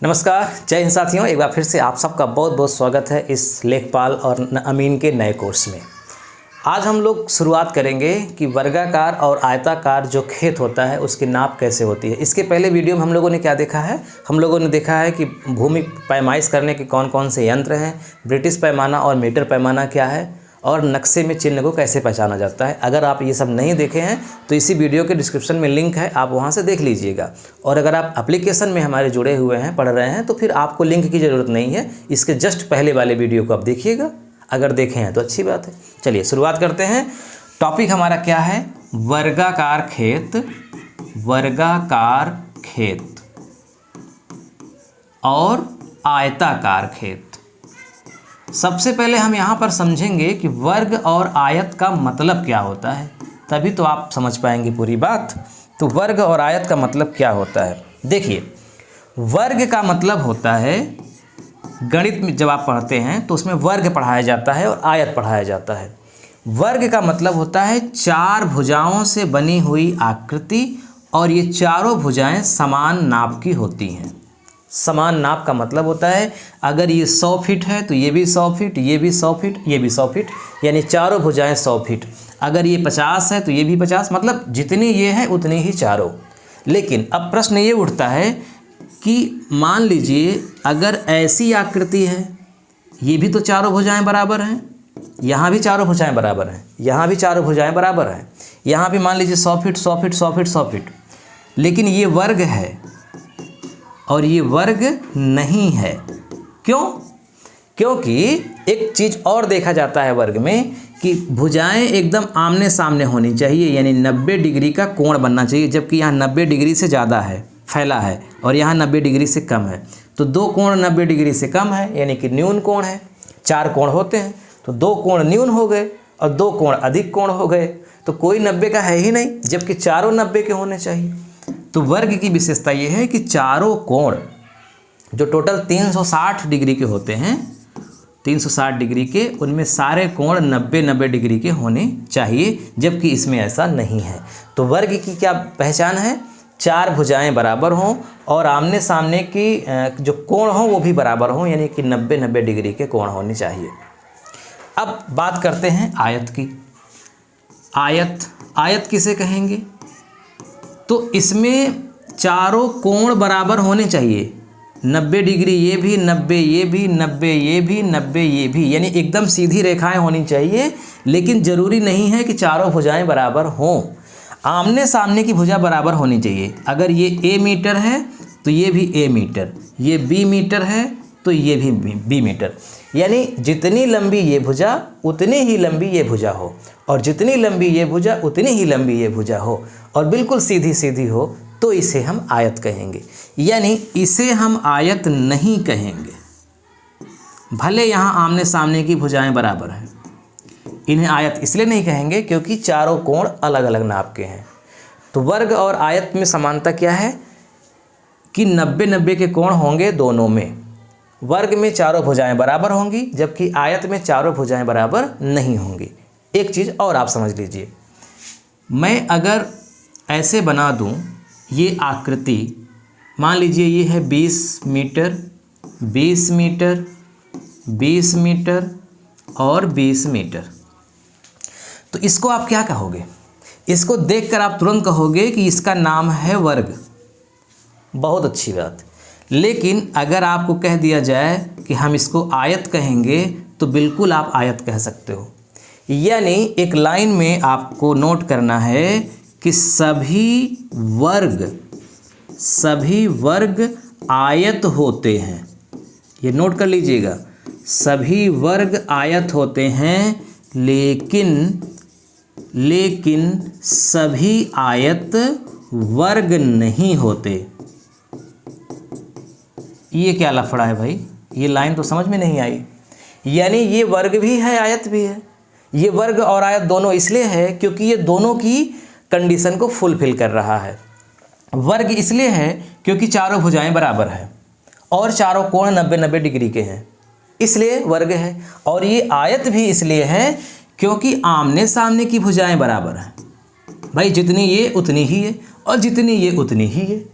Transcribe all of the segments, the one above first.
नमस्कार, जय हिंद साथियों। एक बार फिर से आप सबका बहुत बहुत स्वागत है इस लेखपाल और अमीन के नए कोर्स में। आज हम लोग शुरुआत करेंगे कि वर्गाकार और आयताकार जो खेत होता है उसकी नाप कैसे होती है। इसके पहले वीडियो में हम लोगों ने क्या देखा है? हम लोगों ने देखा है कि भूमि पैमाइश करने के कौन कौन से यंत्र हैं, ब्रिटिश पैमाना और मीटर पैमाना क्या है, और नक्शे में चिन्ह को कैसे पहचाना जाता है। अगर आप ये सब नहीं देखे हैं तो इसी वीडियो के डिस्क्रिप्शन में लिंक है, आप वहाँ से देख लीजिएगा। और अगर आप एप्लीकेशन में हमारे जुड़े हुए हैं, पढ़ रहे हैं, तो फिर आपको लिंक की ज़रूरत नहीं है। इसके जस्ट पहले वाले वीडियो को आप देखिएगा, अगर देखे हैं तो अच्छी बात है। चलिए शुरुआत करते हैं। टॉपिक हमारा क्या है? वर्गाकार खेत, वर्गाकार खेत और आयताकार खेत। सबसे पहले हम यहाँ पर समझेंगे कि वर्ग और आयत का मतलब क्या होता है, तभी तो आप समझ पाएंगे पूरी बात। तो वर्ग और आयत का मतलब क्या होता है? देखिए, वर्ग का मतलब होता है, गणित में जब आप पढ़ते हैं तो उसमें वर्ग पढ़ाया जाता है और आयत पढ़ाया जाता है। वर्ग का मतलब होता है चार भुजाओं से बनी हुई आकृति, और ये चारों भुजाएं समान नाप की होती हैं। समान नाप का मतलब होता है अगर ये 100 फीट है तो ये भी 100 फीट, ये भी 100 फीट, ये भी 100 फीट, यानी चारों भुजाएं 100 फीट। अगर ये 50 है तो ये भी 50, मतलब जितनी ये है उतनी ही चारों। लेकिन अब प्रश्न ये उठता है कि मान लीजिए अगर ऐसी आकृति है, ये भी तो चारों भुजाएं बराबर हैं, यहाँ भी चारों भुजाएं बराबर हैं, यहाँ भी चारों भुजाएं बराबर हैं, यहाँ भी मान लीजिए 100 फीट 100 फीट 100 फीट 100 फीट, लेकिन ये वर्ग है और ये वर्ग नहीं है। क्यों? क्योंकि एक चीज़ और देखा जाता है वर्ग में कि भुजाएं एकदम आमने सामने होनी चाहिए, यानी 90 डिग्री का कोण बनना चाहिए, जबकि यहाँ 90 डिग्री से ज़्यादा है, फैला है, और यहाँ 90 डिग्री से कम है। तो दो कोण 90 डिग्री से कम है, यानी कि न्यून कोण है। चार कोण होते हैं तो दो कोण न्यून हो गए और दो कोण अधिक कोण हो गए, तो कोई 90 का है ही नहीं, जबकि चारों 90 के होने चाहिए। तो वर्ग की विशेषता ये है कि चारों कोण जो टोटल 360 डिग्री के होते हैं, 360 डिग्री के, उनमें सारे कोण 90-90 डिग्री के होने चाहिए, जबकि इसमें ऐसा नहीं है। तो वर्ग की क्या पहचान है? चार भुजाएं बराबर हों और आमने सामने की जो कोण हों वो भी बराबर हों, यानी कि 90-90 डिग्री के कोण होने चाहिए। अब बात करते हैं आयत की। आयत किसे कहेंगे? तो इसमें चारों कोण बराबर होने चाहिए, 90 डिग्री ये भी, 90 ये भी, 90 ये भी, 90 ये भी, यानी एकदम सीधी रेखाएं होनी चाहिए। लेकिन ज़रूरी नहीं है कि चारों भुजाएं बराबर हों, आमने सामने की भुजा बराबर होनी चाहिए। अगर ये a मीटर है तो ये भी a मीटर, ये b मीटर है तो ये भी b मीटर, यानी जितनी लंबी ये भुजा उतनी ही लंबी ये भुजा हो, और जितनी लंबी ये भुजा उतनी ही लंबी ये भुजा हो, और बिल्कुल सीधी सीधी हो, तो इसे हम आयत कहेंगे। यानी इसे हम आयत नहीं कहेंगे। भले यहाँ आमने सामने की भुजाएं बराबर हैं, इन्हें आयत इसलिए नहीं कहेंगे क्योंकि चारों कोण अलग अलग नाप के हैं। तो वर्ग और आयत में समानता क्या है कि 90-90 के कोण होंगे दोनों में। वर्ग में चारों भुजाएं बराबर होंगी, जबकि आयत में चारों भुजाएं बराबर नहीं होंगी। एक चीज़ और आप समझ लीजिए, मैं अगर ऐसे बना दूं ये आकृति, मान लीजिए ये है 20 मीटर, 20 मीटर, 20 मीटर और 20 मीटर, तो इसको आप क्या कहोगे? इसको देखकर आप तुरंत कहोगे कि इसका नाम है वर्ग। बहुत अच्छी बात। लेकिन अगर आपको कह दिया जाए कि हम इसको आयत कहेंगे, तो बिल्कुल आप आयत कह सकते हो। यानी एक लाइन में आपको नोट करना है कि सभी वर्ग आयत होते हैं। ये नोट कर लीजिएगा, सभी वर्ग आयत होते हैं, लेकिन सभी आयत वर्ग नहीं होते। ये क्या लफड़ा है भाई? ये लाइन तो समझ में नहीं आई। यानी ये वर्ग भी है, आयत भी है। ये वर्ग और आयत दोनों इसलिए है क्योंकि ये दोनों की कंडीशन को फुलफिल कर रहा है। वर्ग इसलिए है क्योंकि चारों भुजाएं बराबर है और चारों कोण 90-90 डिग्री के हैं, इसलिए वर्ग है। और ये आयत भी इसलिए है क्योंकि आमने सामने की भुजाएं बराबर हैं। भाई जितनी ये उतनी ही है और जितनी ये उतनी ही है।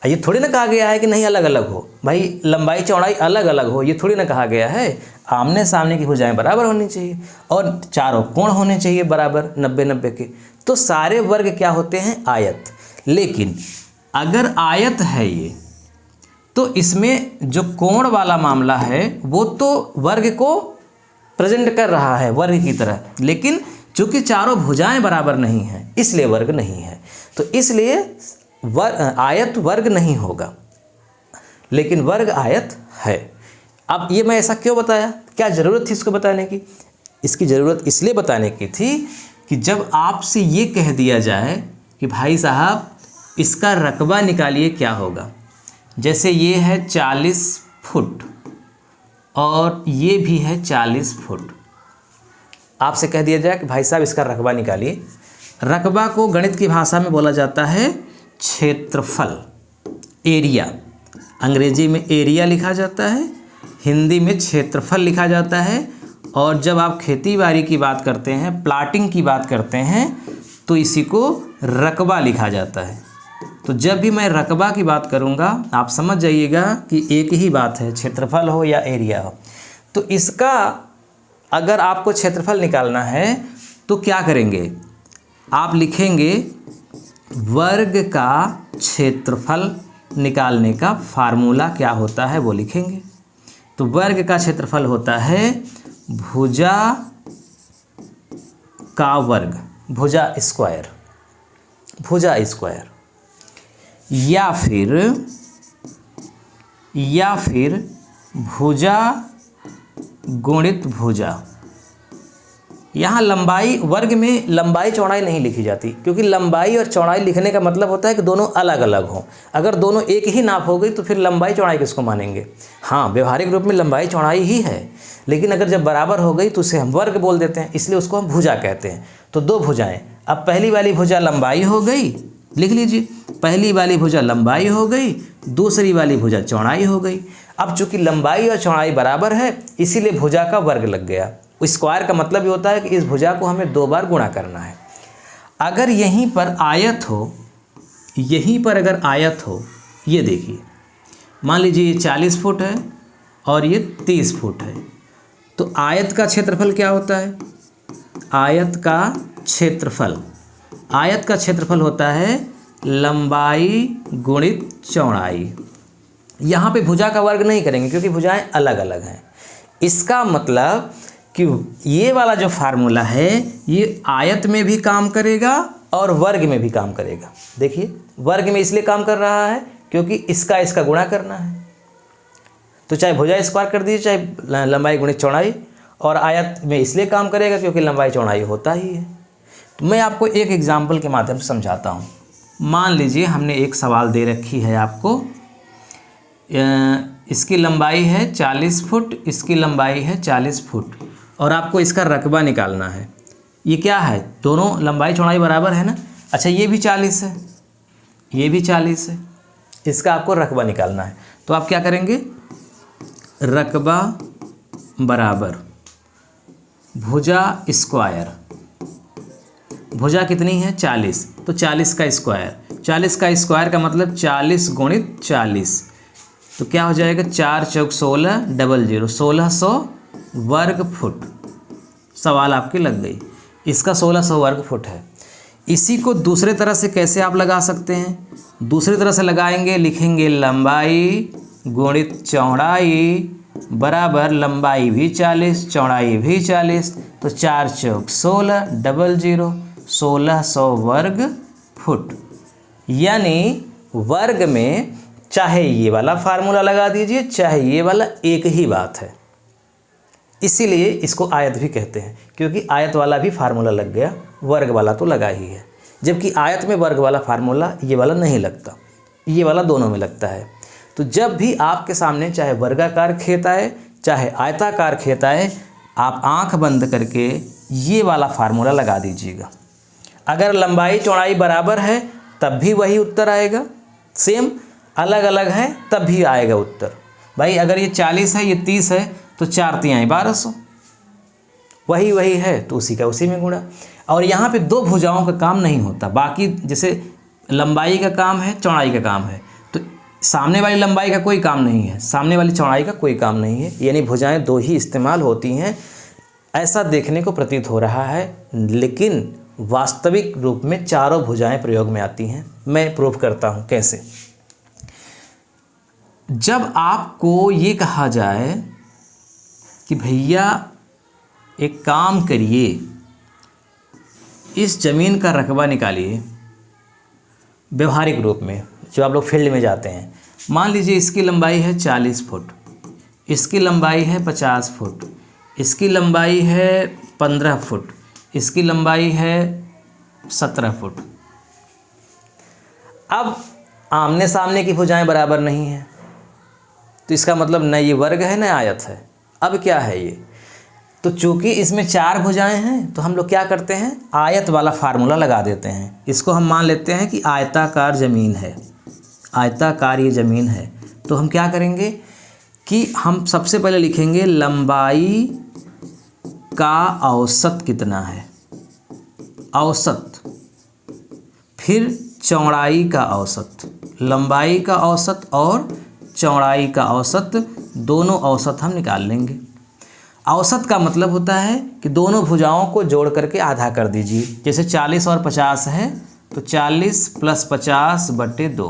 ये थोड़ी ना कहा गया है कि नहीं अलग अलग हो, भाई लंबाई चौड़ाई अलग अलग हो, ये थोड़ी ना कहा गया है। आमने सामने की भुजाएं बराबर होनी चाहिए और चारों कोण होने चाहिए बराबर 90-90 के। तो सारे वर्ग क्या होते हैं? आयत। लेकिन अगर आयत है ये, तो इसमें जो कोण वाला मामला है वो तो वर्ग को प्रेजेंट कर रहा है वर्ग की तरह, लेकिन चूंकि चारों भुजाएं बराबर नहीं हैं इसलिए वर्ग नहीं है। तो इसलिए आयत वर्ग नहीं होगा, लेकिन वर्ग आयत है। अब ये मैं ऐसा क्यों बताया? क्या ज़रूरत थी इसको बताने की? इसकी ज़रूरत इसलिए बताने की थी कि जब आपसे ये कह दिया जाए कि भाई साहब इसका रकबा निकालिए क्या होगा, जैसे ये है 40 फुट और ये भी है 40 फुट, आपसे कह दिया जाए कि भाई साहब इसका रकबा निकालिए। रकबा को गणित की भाषा में बोला जाता है क्षेत्रफल, एरिया। अंग्रेजी में एरिया लिखा जाता है, हिंदी में क्षेत्रफल लिखा जाता है। और जब आप खेती बाड़ी की बात करते हैं, प्लाटिंग की बात करते हैं, तो इसी को रकबा लिखा जाता है। तो जब भी मैं रकबा की बात करूँगा आप समझ जाइएगा कि एक ही बात है, क्षेत्रफल हो या एरिया हो। तो इसका अगर आपको क्षेत्रफल निकालना है तो क्या करेंगे? आप लिखेंगे वर्ग का क्षेत्रफल निकालने का फार्मूला क्या होता है वो लिखेंगे। तो वर्ग का क्षेत्रफल होता है भुजा का वर्ग, भुजा स्क्वायर, भुजा स्क्वायर, या फिर भुजा गुणित भुजा। यहाँ लंबाई, वर्ग में लंबाई चौड़ाई नहीं लिखी जाती, क्योंकि लंबाई और चौड़ाई लिखने का मतलब होता है कि दोनों अलग अलग हों। अगर दोनों एक ही नाप हो गई तो फिर लंबाई चौड़ाई किसको मानेंगे? हाँ, व्यवहारिक रूप में लंबाई चौड़ाई ही है, लेकिन अगर जब बराबर हो गई तो उसे हम वर्ग बोल देते हैं, इसलिए उसको हम भुजा कहते हैं। तो दो भुजाएं, अब पहली वाली भुजा लंबाई हो गई, लिख लीजिए, पहली वाली भुजा लंबाई हो गई, दूसरी वाली भुजा चौड़ाई हो गई। अब चूंकि लंबाई और चौड़ाई बराबर है इसीलिए भुजा का वर्ग लग गया। स्क्वायर का मतलब ये होता है कि इस भुजा को हमें 2 बार गुणा करना है। अगर यहीं पर आयत हो, यहीं पर अगर आयत हो, ये देखिए, मान लीजिए ये 40 फुट है और ये 30 फुट है, तो आयत का क्षेत्रफल क्या होता है? आयत का क्षेत्रफल होता है लंबाई गुणित चौड़ाई। यहाँ पे भुजा का वर्ग नहीं करेंगे क्योंकि भुजाएं अलग अलग हैं। इसका मतलब कि ये वाला जो फार्मूला है ये आयत में भी काम करेगा और वर्ग में भी काम करेगा। देखिए, वर्ग में इसलिए काम कर रहा है क्योंकि इसका गुणा करना है, तो चाहे भुजा स्क्वायर कर दीजिए चाहे लंबाई गुणित चौड़ाई, और आयत में इसलिए काम करेगा क्योंकि लंबाई चौड़ाई होता ही है। तो मैं आपको एक एग्जाम्पल के माध्यम से समझाता हूँ। मान लीजिए हमने एक सवाल दे रखी है आपको, इसकी लंबाई है 40 फुट, इसकी लंबाई है 40 फुट, और आपको इसका रकबा निकालना है। ये क्या है? दोनों लंबाई चौड़ाई बराबर है ना। अच्छा, ये भी 40 है, ये भी 40 है, इसका आपको रकबा निकालना है। तो आप क्या करेंगे? रकबा बराबर भुजा स्क्वायर, भुजा कितनी है? 40, तो 40 का स्क्वायर, 40 का स्क्वायर का मतलब 40 गुणित 40, तो क्या हो जाएगा? 4 चौक 16, 00, 1600 वर्ग फुट। सवाल आपकी लग गई, इसका 1600 वर्ग फुट है। इसी को दूसरे तरह से कैसे आप लगा सकते हैं? दूसरी तरह से लगाएंगे, लिखेंगे लंबाई गुणित चौड़ाई बराबर लंबाई भी 40 चौड़ाई भी 40, तो 4 चौक 16, 00, 1600 वर्ग फुट। यानी वर्ग में चाहे ये वाला फार्मूला लगा दीजिए चाहे ये वाला, एक ही बात है। इसीलिए इसको आयत भी कहते हैं, क्योंकि आयत वाला भी फार्मूला लग गया, वर्ग वाला तो लगा ही है। जबकि आयत में वर्ग वाला फार्मूला ये वाला नहीं लगता, ये वाला दोनों में लगता है। तो जब भी आपके सामने चाहे वर्गाकार खेत आए चाहे आयताकार खेत आए, आप आंख बंद करके ये वाला फार्मूला लगा दीजिएगा। अगर लंबाई चौड़ाई बराबर है तब भी वही उत्तर आएगा, सेम। अलग अलग है तब भी आएगा उत्तर। भाई अगर ये 40 है ये 30 है तो 4 तिहाई 1200, वही है तो उसी का उसी में गुणा। और यहाँ पे 2 भुजाओं का काम नहीं होता, बाकी जैसे लंबाई का काम है चौड़ाई का काम है, तो सामने वाली लंबाई का कोई काम नहीं है, सामने वाली चौड़ाई का कोई काम नहीं है, यानी भुजाएं दो ही इस्तेमाल होती हैं, ऐसा देखने को प्रतीत हो रहा है। लेकिन वास्तविक रूप में चारों भुजाएं प्रयोग में आती हैं। मैं प्रूव करता हूँ कैसे। जब आपको ये कहा जाए कि भैया एक काम करिए, इस ज़मीन का रकबा निकालिए, व्यवहारिक रूप में जो आप लोग फील्ड में जाते हैं, मान लीजिए इसकी लंबाई है 40 फुट, इसकी लंबाई है 50 फुट, इसकी लंबाई है 15 फुट, इसकी लंबाई है 17 फुट। अब आमने सामने की भुजाएं बराबर नहीं हैं, तो इसका मतलब न ये वर्ग है न आयत है। अब क्या है ये? तो चूंकि इसमें 4 भुजाएं हैं तो हम लोग क्या करते हैं, आयत वाला फार्मूला लगा देते हैं। इसको हम मान लेते हैं कि आयताकार ज़मीन है, आयताकार ये ज़मीन है। तो हम क्या करेंगे कि हम सबसे पहले लिखेंगे लंबाई का औसत कितना है, औसत, फिर चौड़ाई का औसत, लंबाई का औसत और चौड़ाई का औसत, दोनों औसत हम निकाल लेंगे। औसत का मतलब होता है कि दोनों भुजाओं को जोड़ करके आधा कर दीजिए। जैसे 40 और 50 है तो 40 + 50/2,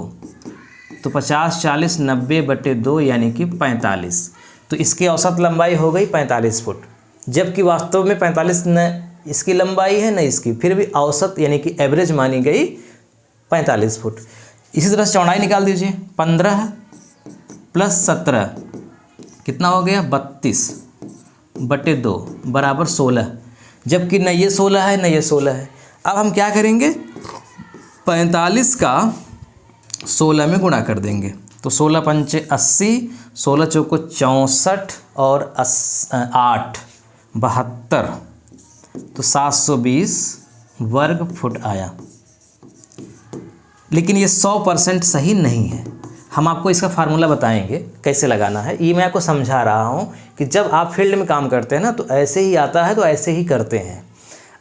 तो 50 40 90/2 यानी कि 45। तो इसकी औसत लंबाई हो गई 45 फुट, जबकि वास्तव में 45 न इसकी लंबाई है न इसकी, फिर भी औसत यानी कि एवरेज मानी गई 45 फुट। इसी तरह से चौड़ाई निकाल दीजिए, 15 + 17 कितना हो गया, 32/2 बराबर 16, जबकि न ये 16 है न ये 16 है। अब हम क्या करेंगे, 45 का 16 में गुणा कर देंगे, तो 16 × 5 = 80, 16 × 4 = 64 और 8 72, तो 720 वर्ग फुट आया। लेकिन ये 100% सही नहीं है। हम आपको इसका फार्मूला बताएंगे कैसे लगाना है। ये मैं आपको समझा रहा हूँ कि जब आप फील्ड में काम करते हैं ना तो ऐसे ही आता है, तो ऐसे ही करते हैं।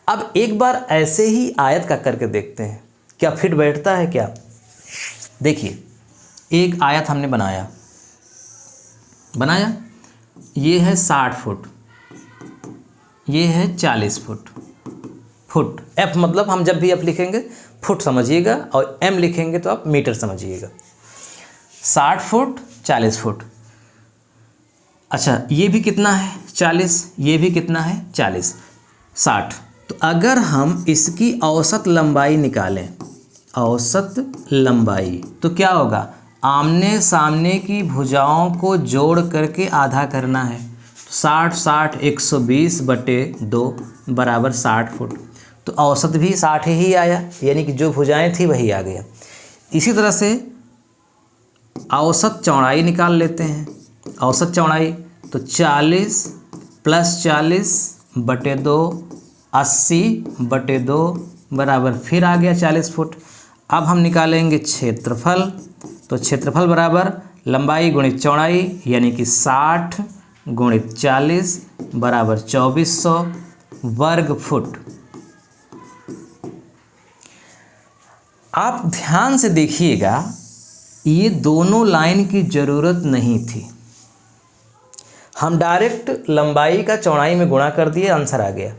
अब एक बार ऐसे ही आयत का करके देखते हैं क्या फिट बैठता है क्या। देखिए, एक आयत हमने बनाया, ये है 60 फुट, ये है 40 फुट। फुट एफ मतलब हम जब भी एफ लिखेंगे फुट समझिएगा और एम लिखेंगे तो आप मीटर समझिएगा। 60 फुट 40 फुट। अच्छा, ये भी कितना है 40, ये भी कितना है 40, 60। तो अगर हम इसकी औसत लंबाई निकालें, औसत लंबाई, तो क्या होगा, आमने सामने की भुजाओं को जोड़ करके आधा करना है। 60 60 120/2 बराबर 60 फुट। तो औसत भी 60 ही आया, यानी कि जो भुजाएं थी वही आ गया। इसी तरह से औसत चौड़ाई निकाल लेते हैं। औसत चौड़ाई तो 40 + 40/2 80/2 बराबर फिर आ गया 40 फुट। अब हम निकालेंगे क्षेत्रफल, तो क्षेत्रफल बराबर लंबाई गुणित चौड़ाई यानी कि 60 × 40 बराबर 2400 वर्ग फुट। आप ध्यान से देखिएगा, ये दोनों लाइन की ज़रूरत नहीं थी। हम डायरेक्ट लंबाई का चौड़ाई में गुणा कर दिए, आंसर आ गया।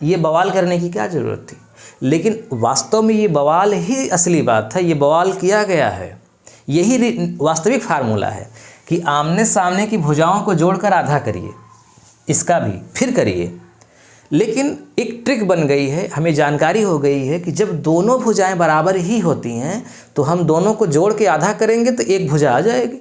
ये बवाल करने की क्या ज़रूरत थी। लेकिन वास्तव में ये बवाल ही असली बात था, ये बवाल किया गया है। यही वास्तविक फार्मूला है कि आमने सामने की भुजाओं को जोड़कर आधा करिए, इसका भी फिर करिए। लेकिन एक ट्रिक बन गई है, हमें जानकारी हो गई है कि जब दोनों भुजाएं बराबर ही होती हैं तो हम दोनों को जोड़ के आधा करेंगे तो एक भुजा आ जाएगी।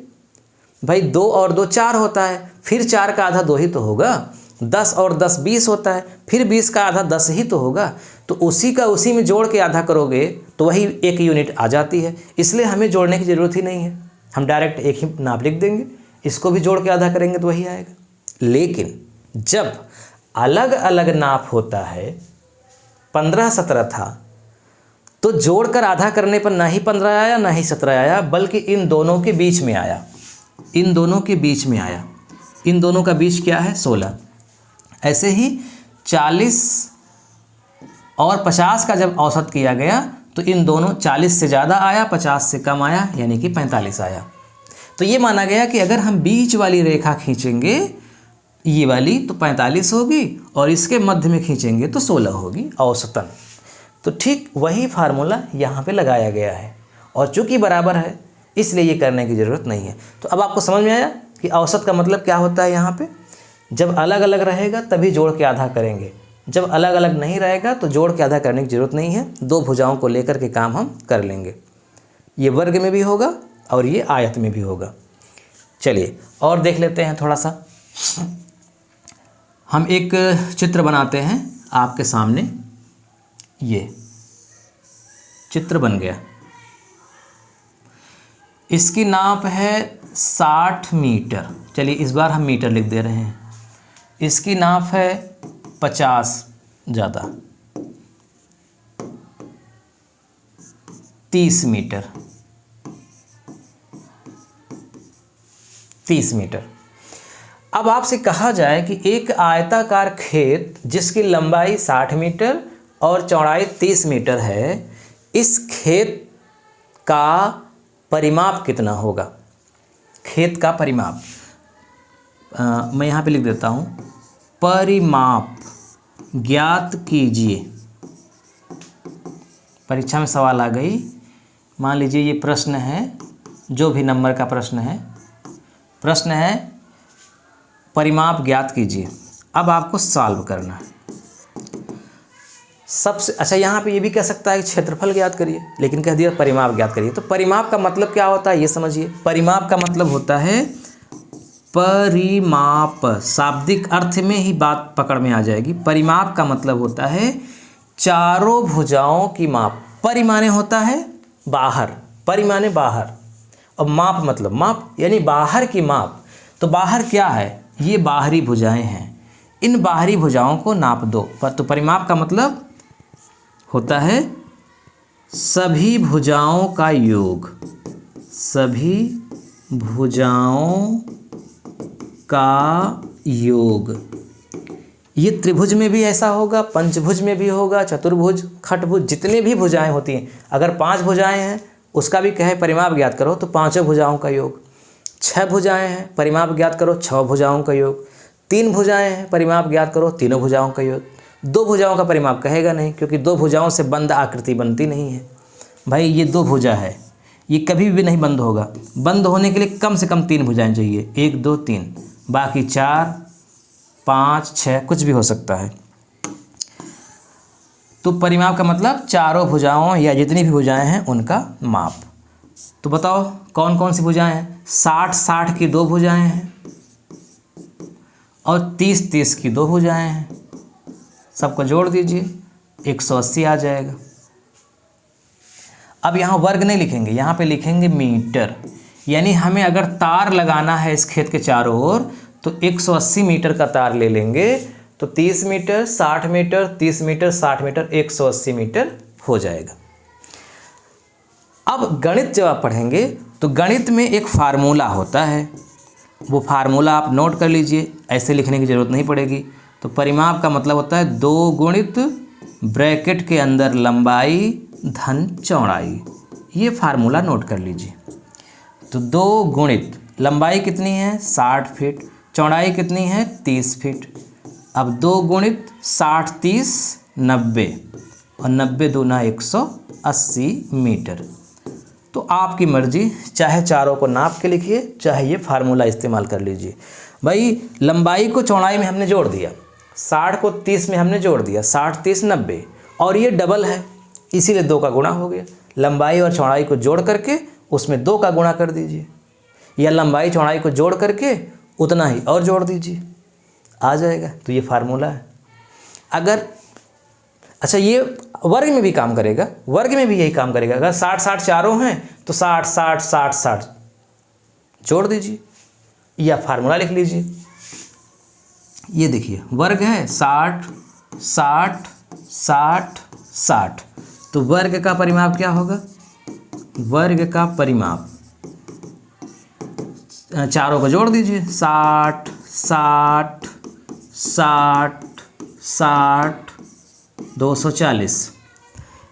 भाई 2 और 2 4 होता है, फिर 4 का आधा 2 ही तो होगा। 10 और 10 20 होता है, फिर 20 का आधा 10 ही तो होगा। तो उसी का उसी में जोड़ के आधा करोगे तो वही 1 यूनिट आ जाती है। इसलिए हमें जोड़ने की ज़रूरत ही नहीं है, हम डायरेक्ट एक ही नाप लिख देंगे, इसको भी जोड़ के आधा करेंगे तो वही आएगा। लेकिन जब अलग अलग नाप होता है, 15 17 था, तो जोड़कर आधा करने पर ना ही 15 आया ना ही 17 आया, बल्कि इन दोनों के बीच में आया। इन दोनों के बीच में आया। इन दोनों का बीच क्या है 16। ऐसे ही 40 और 50 का जब औसत किया गया तो इन दोनों 40 से ज़्यादा आया, 50 से कम आया, यानी कि 45 आया। तो ये माना गया कि अगर हम बीच वाली रेखा खींचेंगे ये वाली तो 45 होगी और इसके मध्य में खींचेंगे तो 16 होगी औसतन। तो ठीक वही फार्मूला यहाँ पे लगाया गया है और चूँकि बराबर है इसलिए ये करने की ज़रूरत नहीं है। तो अब आपको समझ में आया कि औसत का मतलब क्या होता है। यहाँ पे जब अलग अलग रहेगा तभी जोड़ के आधा करेंगे, जब अलग अलग नहीं रहेगा तो जोड़ के आधा करने की ज़रूरत नहीं है। दो भुजाओं को लेकर के काम हम कर लेंगे। ये वर्ग में भी होगा और ये आयत में भी होगा। चलिए और देख लेते हैं थोड़ा सा। हम एक चित्र बनाते हैं आपके सामने। ये चित्र बन गया। इसकी नाप है 60 मीटर। चलिए इस बार हम मीटर लिख दे रहे हैं। इसकी नाप है 50 ज़्यादा 30 मीटर। 30 मीटर। अब आपसे कहा जाए कि एक आयताकार खेत जिसकी लंबाई 60 मीटर और चौड़ाई 30 मीटर है, इस खेत का परिमाप कितना होगा। खेत का परिमाप मैं यहाँ पे लिख देता हूँ, परिमाप ज्ञात कीजिए। परीक्षा में सवाल आ गई, मान लीजिए ये प्रश्न है, जो भी नंबर का प्रश्न है परिमाप ज्ञात कीजिए। अब आपको सॉल्व करना है। सबसे अच्छा यहाँ पे ये भी कह सकता है कि क्षेत्रफल ज्ञात करिए, लेकिन कह दिया परिमाप ज्ञात करिए। तो परिमाप का मतलब क्या होता है ये समझिए। परिमाप का मतलब होता है परिमाप, शाब्दिक अर्थ में ही बात पकड़ में आ जाएगी। परिमाप का मतलब होता है चारों भुजाओं की माप। परि माने होता है बाहर, परि माने बाहर, और माप मतलब माप यानी बाहर की माप। तो बाहर क्या है, ये बाहरी भुजाएं हैं, इन बाहरी भुजाओं को नाप दो। तो परिमाप का मतलब होता है सभी भुजाओं का योग, सभी भुजाओं का योग। ये त्रिभुज में भी ऐसा होगा, पंचभुज में भी होगा, चतुर्भुज, खटभुज, जितने भी भुजाएं होती हैं। अगर 5 भुजाएं हैं उसका भी कहे परिमाप ज्ञात करो तो 5 भुजाओं का योग। 6 भुजाएं हैं परिमाप ज्ञात करो 6 भुजाओं का योग। 3 भुजाएं हैं परिमाप ज्ञात करो 3 भुजाओं का योग। 2 भुजाओं का परिमाप कहेगा नहीं, क्योंकि 2 भुजाओं से बंद आकृति बनती नहीं है। भाई ये 2 भुजा है, ये कभी भी नहीं बंद होगा। बंद होने के लिए कम से कम 3 भुजाएं चाहिए, 1 2 3, बाकी 4 5 6 कुछ भी हो सकता है। तो परिमाप का मतलब चारों भुजाओं या जितनी भी भुजाएं हैं उनका माप। तो बताओ कौन कौन सी भुजाएं हैं। 60 की 2 भुजाएं हैं और 30 की 2 भुजाएं हैं। सबको जोड़ दीजिए 180 आ जाएगा। अब यहाँ वर्ग नहीं लिखेंगे, यहाँ पे लिखेंगे मीटर। यानी हमें अगर तार लगाना है इस खेत के चारों ओर तो 180 मीटर का तार ले लेंगे तो 30 metre 60 metre 30 metre 60 metre 180 metre हो जाएगा। अब गणित जब आप पढ़ेंगे तो गणित में एक फार्मूला होता है, वो फार्मूला आप नोट कर लीजिए, ऐसे लिखने की ज़रूरत नहीं पड़ेगी। तो परिमाप का मतलब होता है 2 गुणित ब्रैकेट के अंदर लंबाई धन चौड़ाई। ये फार्मूला नोट कर लीजिए। तो 2 गुणित लंबाई कितनी है 60 फीट, चौड़ाई कितनी है 30 फीट। अब 2 गुणित 60 30 90 और 90 दूना 180 मीटर। तो आपकी मर्जी, चाहे चारों को नाप के लिखिए, चाहे ये फार्मूला इस्तेमाल कर लीजिए। भाई लंबाई को चौड़ाई में हमने जोड़ दिया, 60 को 30 में हमने जोड़ दिया, 60 30 90, और ये डबल है इसीलिए 2 का गुणा हो गया। लंबाई और चौड़ाई को जोड़ करके उसमें 2 का गुणा कर दीजिए, या लंबाई चौड़ाई को जोड़ करके उतना ही और जोड़ दीजिए, आ जाएगा। तो ये फार्मूला है। अगर अच्छा ये वर्ग में भी काम करेगा, वर्ग में भी यही काम करेगा। अगर 60 60 चारों हैं तो 60 60 60 60 जोड़ दीजिए या फार्मूला लिख लीजिए। ये देखिए वर्ग है 60 60 60 60, तो वर्ग का परिमाप क्या होगा, वर्ग का परिमाप चारों को जोड़ दीजिए 60 60 60 60 240,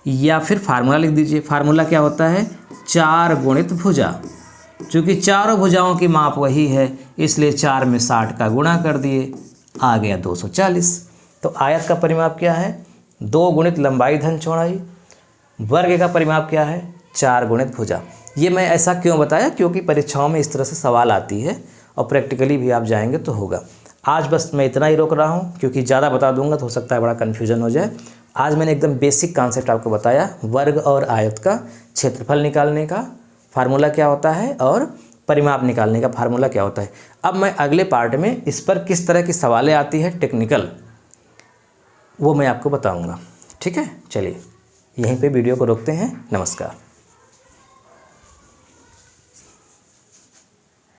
या फिर फार्मूला लिख दीजिए। फार्मूला क्या होता है 4 गुणित भुजा, चूँकि चारों भुजाओं की माप वही है इसलिए 4 में 60 का गुणा कर दिए, आ गया 240। तो आयत का परिमाप क्या है? 2 गुणित लंबाई धन चौड़ाई। वर्ग का परिमाप क्या है? 4 गुणित भुजा। ये मैं ऐसा क्यों बताया? क्योंकि परीक्षाओं में इस तरह से सवाल आती है और प्रैक्टिकली भी आप जाएंगे तो होगा। आज बस मैं इतना ही रोक रहा हूँ क्योंकि ज़्यादा बता दूंगा तो हो सकता है बड़ा कन्फ्यूजन हो जाए। आज मैंने एकदम बेसिक कॉन्सेप्ट आपको बताया, वर्ग और आयत का क्षेत्रफल निकालने का फार्मूला क्या होता है और परिमाप निकालने का फार्मूला क्या होता है। अब मैं अगले पार्ट में इस पर किस तरह की सवालें आती है टेक्निकल, वो मैं आपको बताऊंगा। ठीक है, चलिए यहीं पे वीडियो को रोकते हैं। नमस्कार।